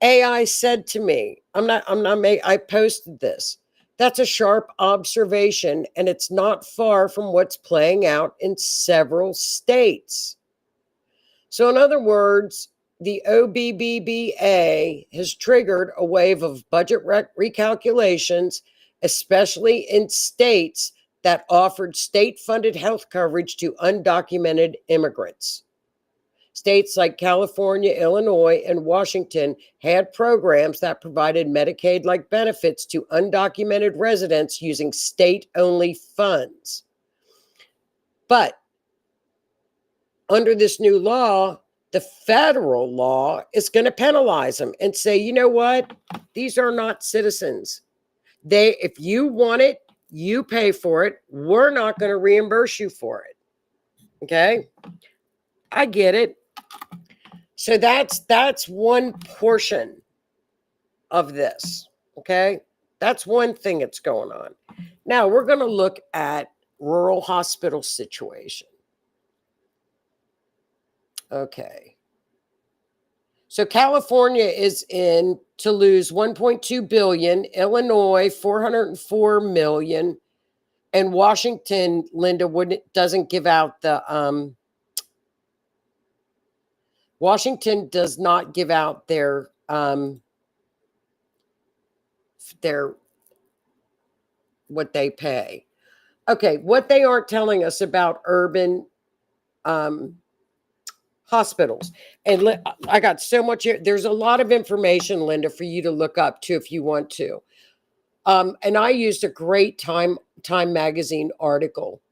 AI said to me, I posted this. That's a sharp observation, and it's not far from what's playing out in several states. So, in other words, the OBBBA has triggered a wave of budget recalculations, especially in states that offered state-funded health coverage to undocumented immigrants. States like California, Illinois, and Washington had programs that provided Medicaid-like benefits to undocumented residents using state-only funds. But under this new law, the federal law is going to penalize them and say, you know what? These are not citizens. If you want it, you pay for it. We're not going to reimburse you for it. Okay? I get it. So that's one portion of this, okay? That's one thing that's going on. Now, we're going to look at rural hospital situation. Okay. So California is in to lose 1.2 billion, Illinois 404 million, and Washington, Linda, doesn't give out the Washington does not give out their what they pay. Okay, what they aren't telling us about urban hospitals. And I got so much here. There's a lot of information, Linda, for you to look up too if you want to. And I used a great Time magazine article.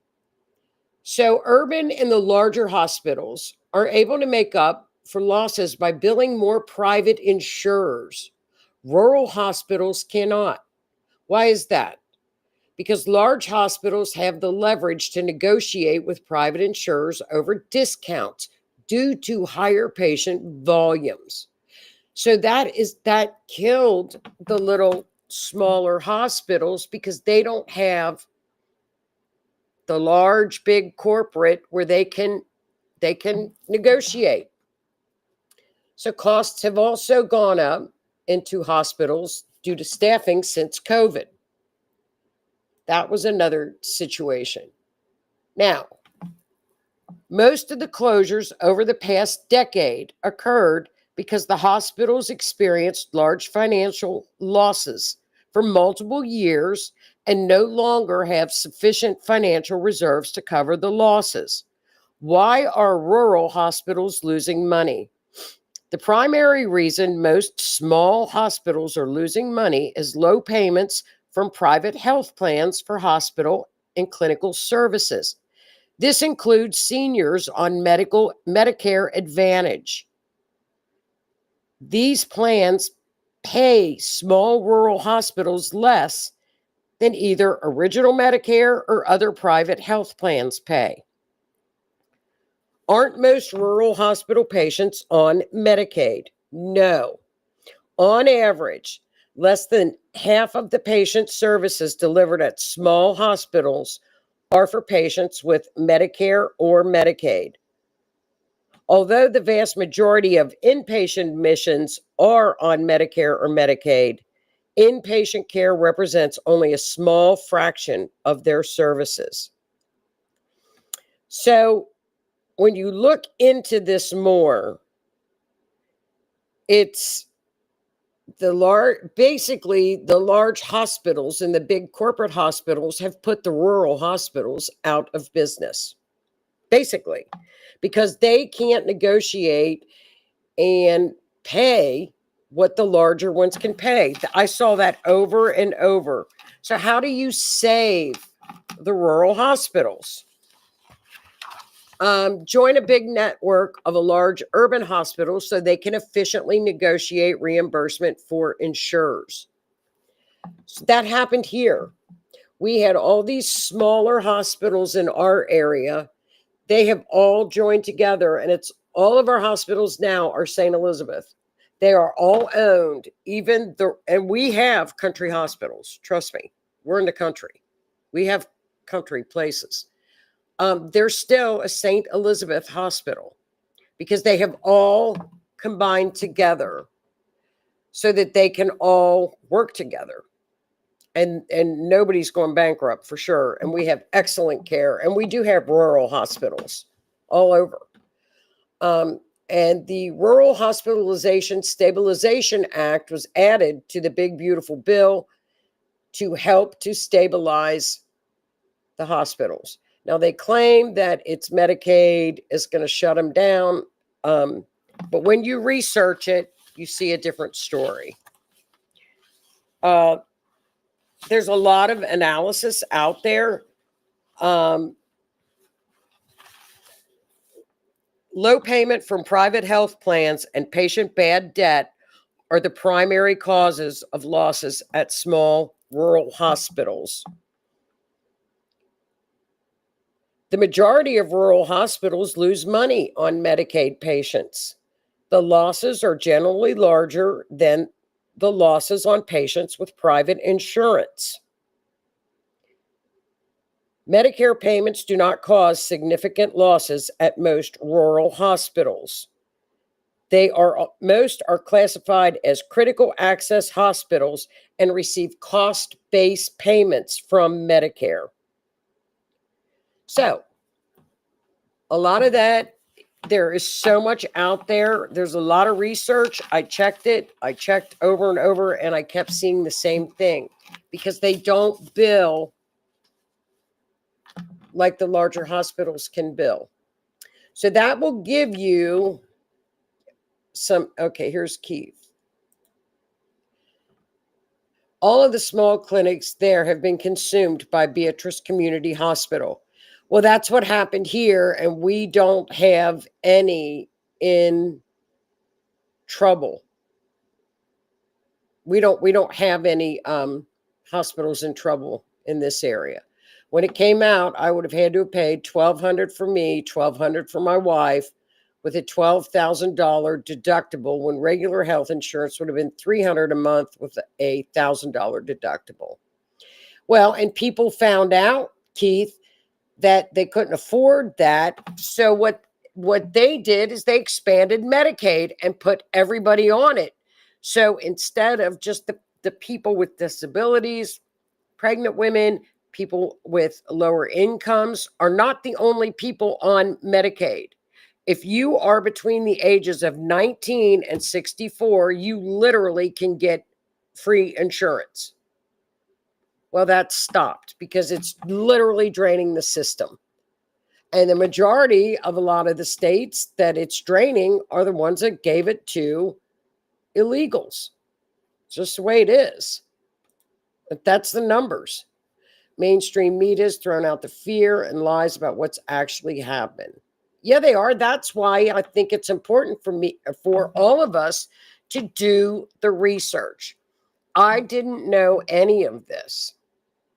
So urban and the larger hospitals are able to make up for losses by billing more private insurers. Rural hospitals cannot. Why is that? Because large hospitals have the leverage to negotiate with private insurers over discounts due to higher patient volumes. So that killed the little smaller hospitals because they don't have the large big corporate where they can negotiate. So costs have also gone up into hospitals due to staffing since COVID. That was another situation. Now, most of the closures over the past decade occurred because the hospitals experienced large financial losses for multiple years and no longer have sufficient financial reserves to cover the losses. Why are rural hospitals losing money? The primary reason most small hospitals are losing money is low payments from private health plans for hospital and clinical services. This includes seniors on Medicare Advantage. These plans pay small rural hospitals less than either original Medicare or other private health plans pay. Aren't most rural hospital patients on Medicaid? No. On average, less than half of the patient services delivered at small hospitals are for patients with Medicare or Medicaid. Although the vast majority of inpatient admissions are on Medicare or Medicaid, inpatient care represents only a small fraction of their services. So when you look into this more, it's the large hospitals and the big corporate hospitals have put the rural hospitals out of business, basically, because they can't negotiate and pay what the larger ones can pay. I saw that over and over. So how do you save the rural hospitals? Join a big network of a large urban hospital so they can efficiently negotiate reimbursement for insurers. So that happened here. We had all these smaller hospitals in our area. They have all joined together, and it's all of our hospitals now are St. Elizabeth. They are all owned, and we have country hospitals. Trust me, we're in the country. We have country places. There's still a St. Elizabeth hospital because they have all combined together so that they can all work together. And nobody's going bankrupt for sure. And we have excellent care. And we do have rural hospitals all over. And the Rural Hospitalization Stabilization Act was added to the big, beautiful bill to help to stabilize the hospitals. Now, they claim that it's Medicaid is going to shut them down. But when you research it, you see a different story. There's a lot of analysis out there. Low payment from private health plans and patient bad debt are the primary causes of losses at small rural hospitals. The majority of rural hospitals lose money on Medicaid patients. The losses are generally larger than the losses on patients with private insurance. Medicare payments do not cause significant losses at most rural hospitals. Most are classified as critical access hospitals and receive cost-based payments from Medicare. So, a lot of that, there is so much out there. There's a lot of research. I checked it. I checked over and over, and I kept seeing the same thing because they don't bill like the larger hospitals can bill. So that will give you some, okay, here's Keith. All of the small clinics there have been consumed by Beatrice Community Hospital. Well, that's what happened here, and we don't have any in trouble. We don't have any hospitals in trouble in this area. When it came out, I would have had to have paid $1,200 for me, $1,200 for my wife, with a $12,000 deductible, when regular health insurance would have been $300 a month with a $1,000 deductible. Well, and people found out, Keith, that they couldn't afford that. So what they did is they expanded Medicaid and put everybody on it. So instead of just the people with disabilities, pregnant women, people with lower incomes are not the only people on Medicaid. If you are between the ages of 19 and 64, you literally can get free insurance. Well, that's stopped because it's literally draining the system. And the majority of a lot of the states that it's draining are the ones that gave it to illegals. It's just the way it is. But that's the numbers. Mainstream media has thrown out the fear and lies about what's actually happened. Yeah, they are. That's why I think it's important for all of us to do the research. I didn't know any of this.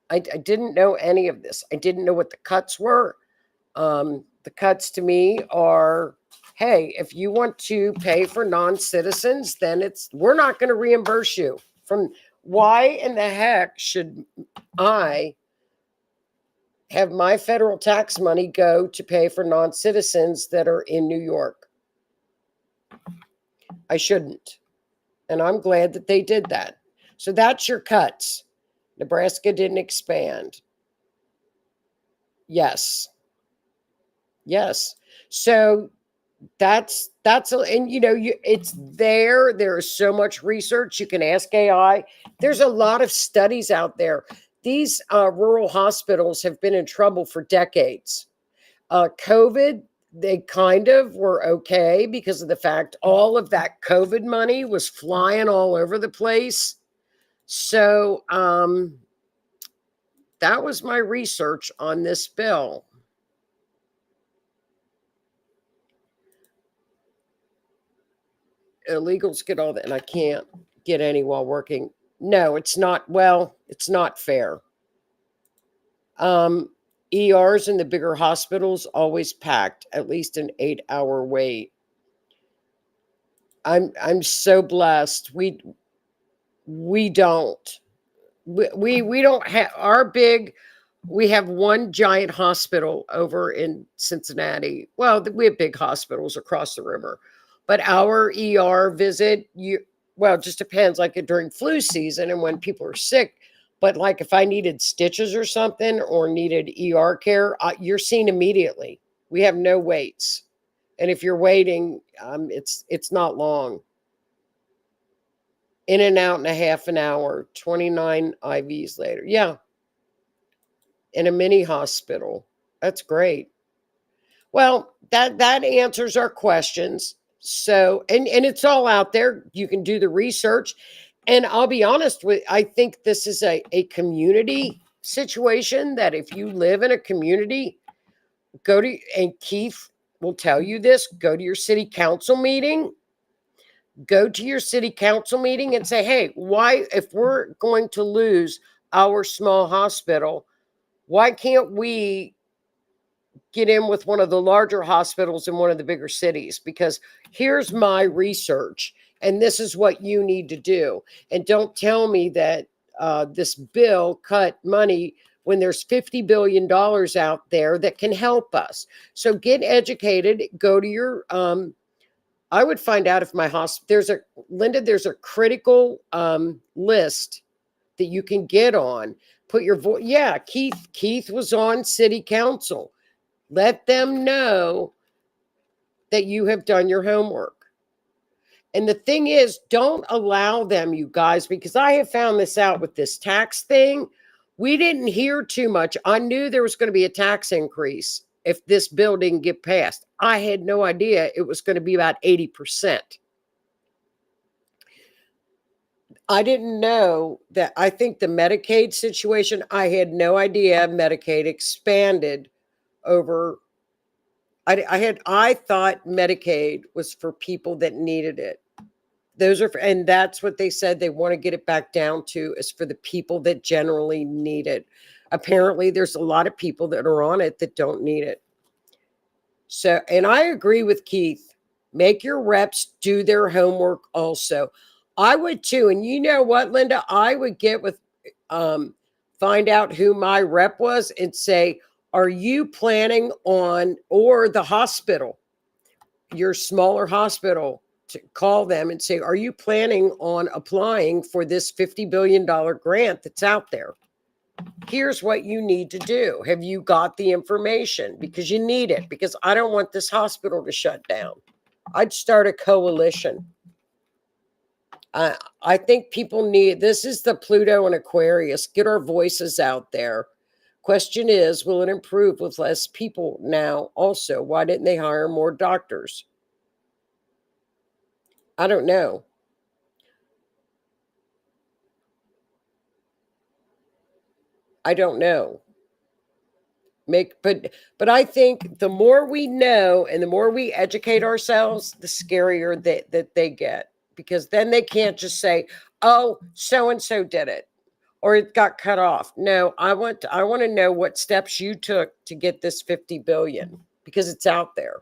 I didn't know any of this. I didn't know what the cuts were. The cuts to me are, hey, if you want to pay for non-citizens, then we're not going to reimburse you. Why in the heck should I have my federal tax money go to pay for non-citizens that are in New York? I shouldn't. And I'm glad that they did that. So that's your cuts. Nebraska didn't expand. Yes. So that's and it's there. There is so much research. You can ask AI. There's a lot of studies out there. These rural hospitals have been in trouble for decades. COVID, they kind of were okay because of the fact all of that COVID money was flying all over the place. So that was my research on this bill. Illegals get all that, and I can't get any while working. No, it's not. Well, it's not fair. ERs in the bigger hospitals always packed, at least an 8-hour wait. I'm so blessed. We don't. We don't have our big. We have one giant hospital over in Cincinnati. Well, we have big hospitals across the river, but our ER visit, well, it just depends. Like during flu season and when people are sick. But like if I needed stitches or something or needed ER care, you're seen immediately. We have no waits, and if you're waiting, it's not long. In and out in a half an hour, 29 IVs later. Yeah, in a mini hospital. That's great. Well, that answers our questions. So, and it's all out there. You can do the research. And I'll be honest with, I think this is a community situation that if you live in a community, go to, and Keith will tell you this, go to your city council meeting. Go to your city council meeting and say, hey, why, if we're going to lose our small hospital, why can't we get in with one of the larger hospitals in one of the bigger cities? Because here's my research, and this is what you need to do. And don't tell me that this bill cut money when there's $50 billion out there that can help us. So get educated, go to your I would find out if my hospital, there's a critical list that you can get on. Put your voice. Yeah, Keith was on city council. Let them know that you have done your homework. And the thing is, don't allow them, you guys, because I have found this out with this tax thing. We didn't hear too much. I knew there was going to be a tax increase if this bill didn't get passed. I had no idea it was going to be about 80%. I didn't know that. I think the Medicaid situation, I had no idea Medicaid expanded over. I thought Medicaid was for people that needed it. And that's what they said they want to get it back down to, is for the people that generally need it. Apparently, there's a lot of people that are on it that don't need it. So, and I agree with Keith. Make your reps do their homework also. I would too. And you know what, Linda? I would get with, find out who my rep was and say, are you planning on, or the hospital, your smaller hospital, to call them and say, are you planning on applying for this $50 billion grant that's out there? Here's what you need to do. Have you got the information? Because you need it. Because I don't want this hospital to shut down. I'd start a coalition. I think people need, this is the Pluto and Aquarius. Get our voices out there. Question is, will it improve with less people now? Also, why didn't they hire more doctors? I don't know. I don't know. But I think the more we know and the more we educate ourselves, the scarier that they get, because then they can't just say, "Oh, so and so did it," or it got cut off. No, I want to know what steps you took to get this 50 billion, because it's out there.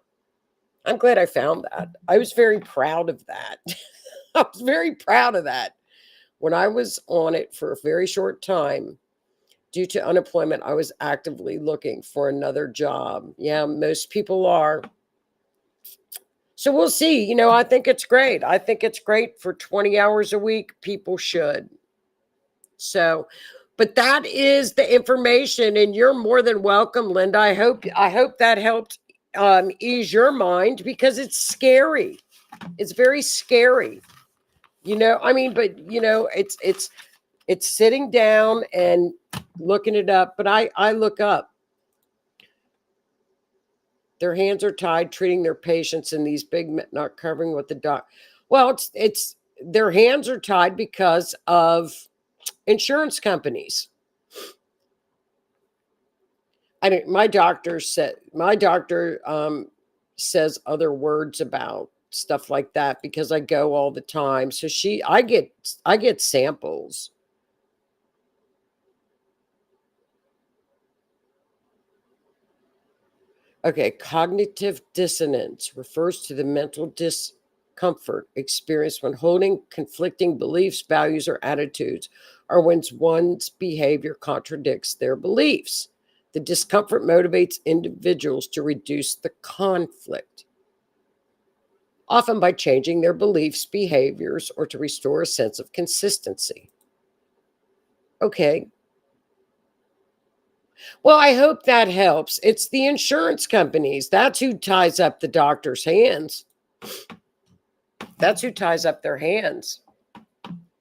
I'm glad I found that. I was very proud of that. I was very proud of that. When I was on it for a very short time, due to unemployment, I was actively looking for another job. Yeah, most people are. So we'll see. I think it's great. I think it's great for 20 hours a week. People should. So, but that is the information, and you're more than welcome, Linda. I hope that helped ease your mind, because it's scary. It's very scary. But it's sitting down and looking it up. But I look up. Their hands are tied treating their patients in these big, not covering what the doc. Well, it's their hands are tied because of insurance companies. My doctor says other words about stuff like that because I go all the time. So I get samples. Okay, cognitive dissonance refers to the mental discomfort experienced when holding conflicting beliefs, values, or attitudes, or when one's behavior contradicts their beliefs. The discomfort motivates individuals to reduce the conflict, often by changing their beliefs, behaviors, or to restore a sense of consistency. Okay. Well, I hope that helps. It's the insurance companies. That's who ties up the doctor's hands. That's who ties up their hands.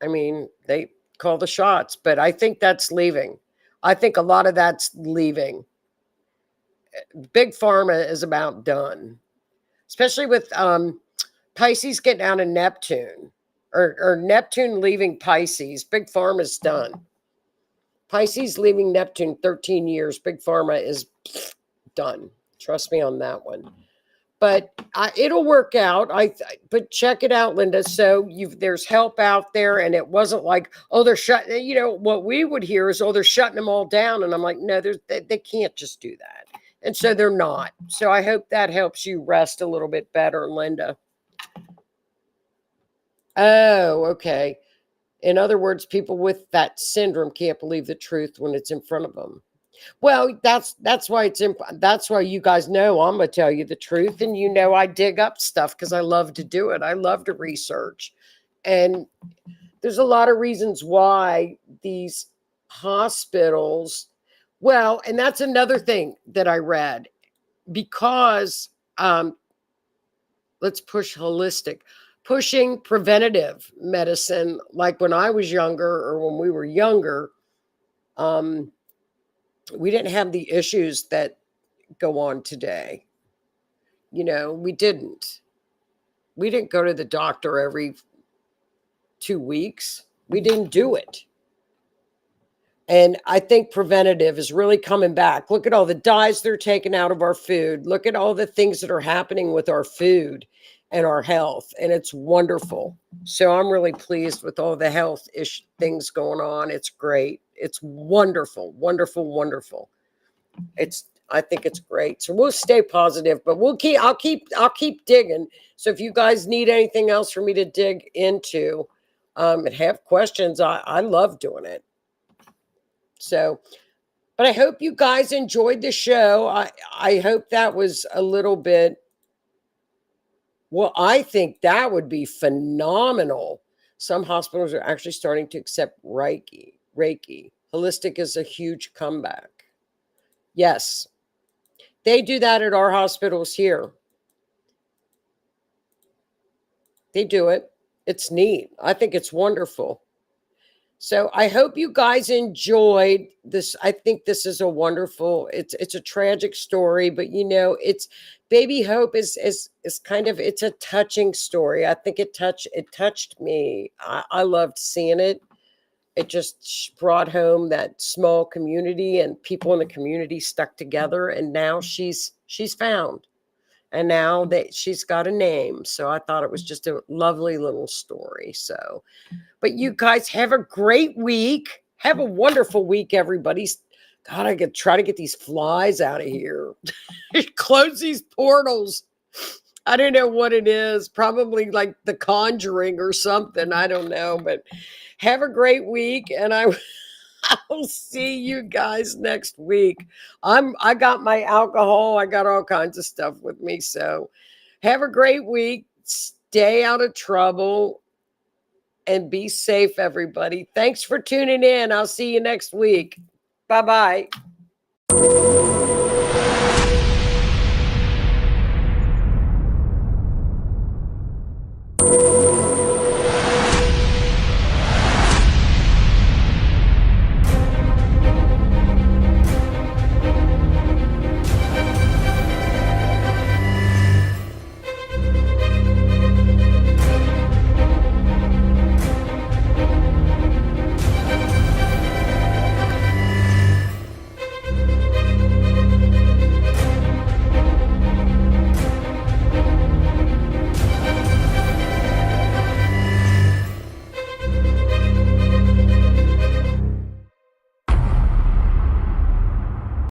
I mean, they call the shots, but I think that's leaving. I think a lot of that's leaving. Big pharma is about done, especially with Pisces getting out of Neptune, or Neptune leaving Pisces. Big pharma is done. Pisces leaving Neptune 13 years. Big pharma is done. Trust me on that one. But it'll work out. But check it out, Linda. So there's help out there, and it wasn't like, oh, they're shutting. You know what we would hear is, oh, they're shutting them all down, and I'm like, no, they can't just do that, and so they're not. So I hope that helps you rest a little bit better, Linda. Oh, okay. In other words, people with that syndrome can't believe the truth when it's in front of them. Well, that's why that's why you guys know I'm gonna tell you the truth, and you know I dig up stuff because I love to do it. I love to research, and there's a lot of reasons why these hospitals. Well, and that's another thing that I read, because let's push holistic, pushing preventative medicine. Like when I was younger, or when we were younger, we didn't have the issues that go on today. You know, we didn't. We didn't go to the doctor every 2 weeks. We didn't do it. And I think preventative is really coming back. Look at all the dyes they're taking out of our food. Look at all the things that are happening with our food and our health. And it's wonderful. So I'm really pleased with all the health things going on. It's great. It's wonderful, wonderful, wonderful. I think it's great. So we'll stay positive, but I'll keep digging. So if you guys need anything else for me to dig into, and have questions, I love doing it. So, but I hope you guys enjoyed the show. I hope that was a little bit, well, I think that would be phenomenal. Some hospitals are actually starting to accept Reiki. Holistic is a huge comeback. Yes, they do that at our hospitals here. They do it. It's neat. I think it's wonderful. So I hope you guys enjoyed this. I think this is a wonderful, it's a tragic story, but you know, it's Baby Hope is kind of, it's a touching story. I think it touched me. I loved seeing it. It just brought home that small community, and people in the community stuck together, and now she's found. And now that she's got a name. So I thought it was just a lovely little story. So, but you guys have a great week. Have a wonderful week, everybody. God, I could try to get these flies out of here. Close these portals. I don't know what it is. Probably like The Conjuring or something. I don't know. But have a great week. And I'll see you guys next week. I got my alcohol. I got all kinds of stuff with me. So have a great week. Stay out of trouble and be safe, everybody. Thanks for tuning in. I'll see you next week. Bye-bye.